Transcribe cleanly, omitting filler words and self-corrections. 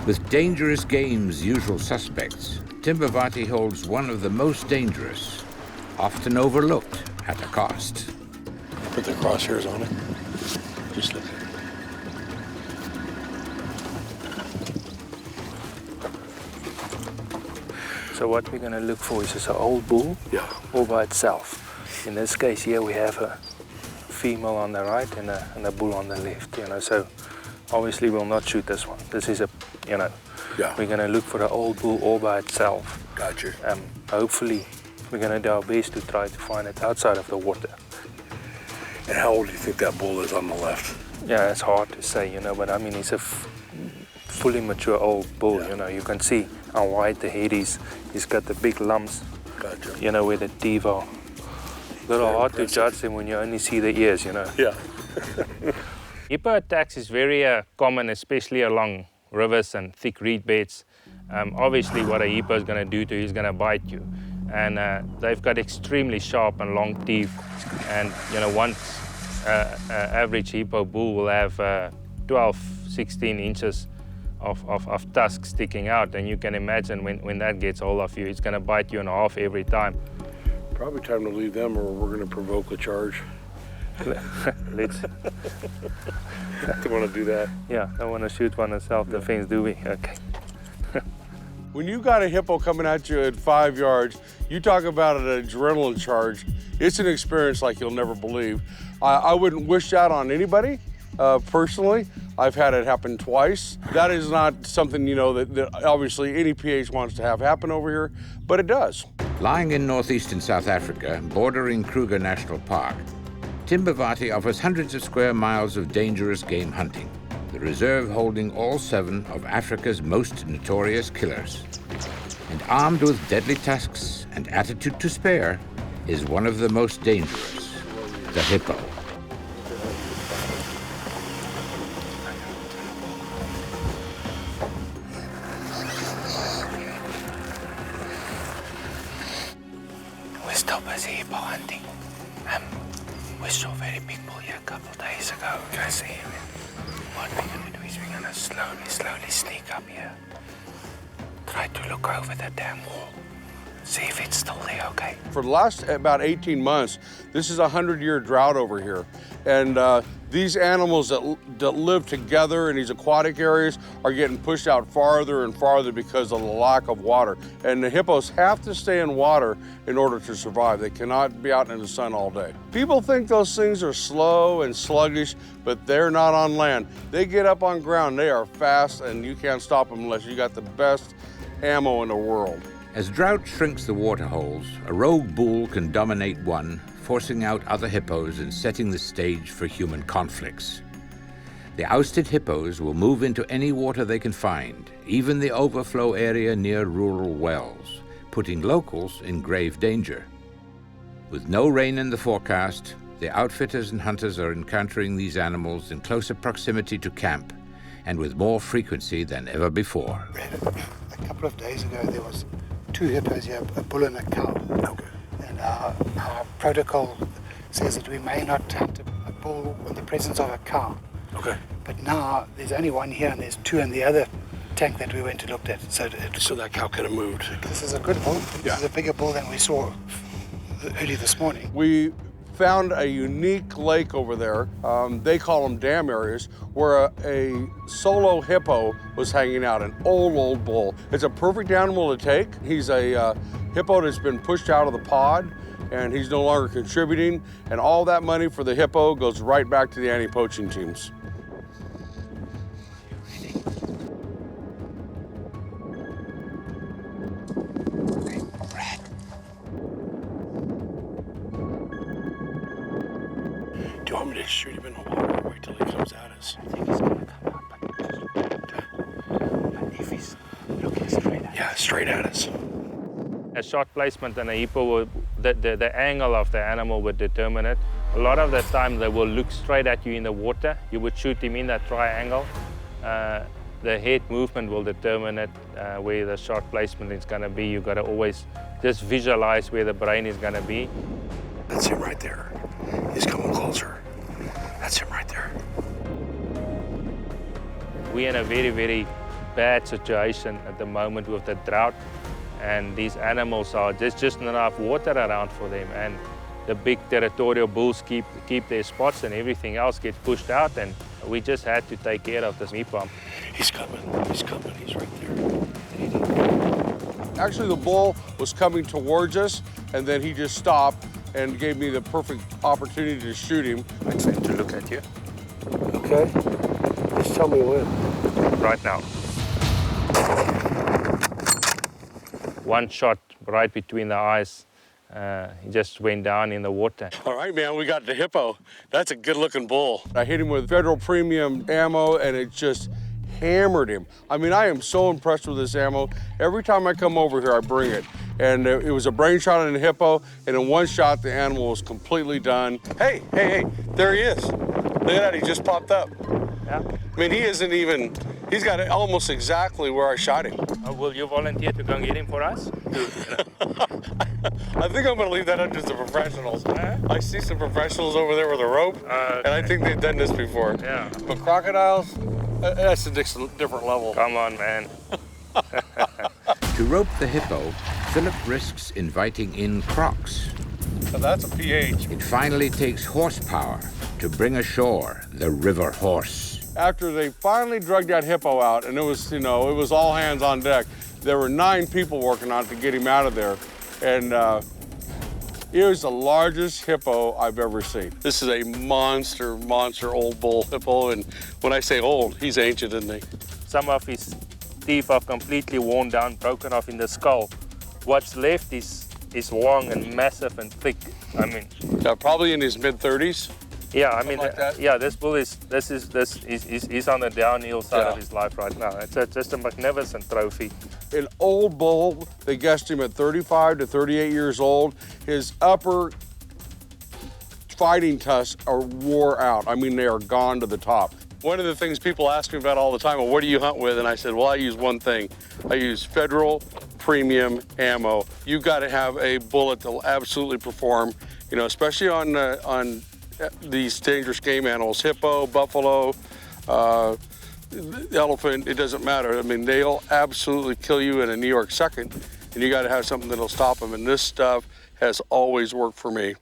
With dangerous game's usual suspects, Timbavati holds one of the most dangerous, often overlooked at a cost. Put the crosshairs on it. Just look. So what we're going to look for is just an old bull, Yeah. all by itself. In this case here we have a female on the right and a bull on the left, you know. So obviously we'll not shoot this one. This is a, you know, Yeah. we're going to look for an old bull all by itself. Gotcha. Hopefully we're going to do our best to try to find it outside of the water. And how old do you think that bull is on the left? Yeah, it's hard to say, you know, but I mean, he's a fully mature old bull, Yeah. you know. You can see how wide the head is. He's got the big lumps, Gotcha. you know, where the teeth are. A little Very hard to impressive. judge them when you only see the ears, you know. Yeah. Hippo attacks is very common, especially along rivers and thick reed beds. Obviously, what a hippo is going to do to you is going to bite you. And they've got extremely sharp and long teeth. And, you know, once average hippo bull will have 12, 16 inches of tusks sticking out. And you can imagine when that gets hold of you, it's going to bite you in half every time. Probably time to leave them or we're going to provoke a charge. Let's, Don't want to do that. yeah, don't want to shoot one in self-defense, do we? Okay. When you got a hippo coming at you at 5 yards, you talk about an adrenaline charge. It's an experience like you'll never believe. I wouldn't wish that on anybody, personally. I've had it happen twice. That is not something, you know, that obviously any PH wants to have happen over here, but it does. Lying in northeastern South Africa, bordering Kruger National Park, Timbavati offers hundreds of square miles of dangerous game hunting, the reserve holding all 7 of Africa's most notorious killers. And armed with deadly tusks and attitude to spare is one of the most dangerous, the hippo. We're still busy hippo hunting. We saw a very big bull here a couple of days ago. I see him. What we're going to do is we're going to slowly sneak up here. Try to look over the damn wall. See if it's still there, okay? For the last about 18 months, this is a 100-year drought over here. And these animals that live together in these aquatic areas are getting pushed out farther and farther because of the lack of water. And the hippos have to stay in water in order to survive. They cannot be out in the sun all day. People think those things are slow and sluggish, but they're not on land. They get up on ground, they are fast, and you can't stop them unless you got the best ammo in the world. As drought shrinks the water holes, a rogue bull can dominate one, forcing out other hippos and setting the stage for human conflicts. The ousted hippos will move into any water they can find, even the overflow area near rural wells, putting locals in grave danger. With no rain in the forecast, the outfitters and hunters are encountering these animals in closer proximity to camp and with more frequency than ever before. A couple of days ago, there was 2 hippos here, a bull and a cow. Okay. And our protocol says that we may not hunt a bull in the presence of a cow. Okay. But now there's only one here and there's 2 in the other tank that we went and looked at. So So that cow could have moved. this is a good bull. Yeah. This is a bigger bull than we saw early this morning. We found a unique lake over there, they call them dam areas, where a solo hippo was hanging out, an old bull. It's a perfect animal to take. He's a hippo that's been pushed out of the pod, and he's no longer contributing, and all that money for the hippo goes right back to the anti-poaching teams. Do you want me to shoot him in the water or wait till he comes at us? I think he's going to come out, but if he's looking straight at us. Yeah, straight at us. A shot placement and a hippo, will, the angle of the animal would determine it. A lot of the time they will look straight at you in the water. You would shoot him in that triangle. The head movement will determine it, where the shot placement is going to be. You've got to always just visualize where the brain is going to be. That's him right there. He's coming closer. That's him right there. We're in a very, very bad situation at the moment with the drought, and these animals are there's just not enough water around for them, and the big territorial bulls keep their spots and everything else gets pushed out, and we just had to take care of this meat pump. He's coming, he's right there. Actually, the bull was coming towards us, and then he just stopped and gave me the perfect opportunity to shoot him. Wait for him to look at you. Okay. Just tell me when. Right now. One shot right between the eyes. He just went down in the water. All right, man, we got the hippo. That's a good-looking bull. I hit him with Federal Premium ammo, and it just hammered him. I mean, I am so impressed with this ammo. Every time I come over here, I bring it. And it was a brain shot on a hippo, and in one shot, the animal was completely done. Hey, there he is. Look at that, he just popped up. Yeah. I mean, he isn't even, he's got it almost exactly where I shot him. Will you volunteer to go and get him for us? I think I'm gonna leave that up to the professionals. I see some professionals over there with a rope, and I think they've done this before. Yeah. But crocodiles, that's a different level. Come on, man. To rope the hippo, Philip risks inviting in crocs. So that's a pH. It finally takes horsepower to bring ashore the river horse. After they finally dragged that hippo out, and it was, it was all hands on deck, there were 9 people working on it to get him out of there. And it was the largest hippo I've ever seen. This is a monster old bull hippo, and when I say old, he's ancient, isn't he? Some of his teeth are completely worn down, broken off in the skull. What's left is long and massive and thick. I mean, Probably in his mid-30s. yeah, I mean, like that? yeah, this bull he's on the downhill side Yeah. of his life right now. It's just a magnificent trophy. An old bull, they guessed him at 35 to 38 years old. His upper fighting tusks are wore out. I mean, they are gone to the top. One of the things people ask me about all the time, well, what do you hunt with? And I said, well, I use one thing. I use Federal Premium ammo. You've got to have a bullet that will absolutely perform, especially on these dangerous game animals, hippo, buffalo, elephant, it doesn't matter. I mean, they'll absolutely kill you in a New York second, and you got to have something that'll stop them. And this stuff has always worked for me.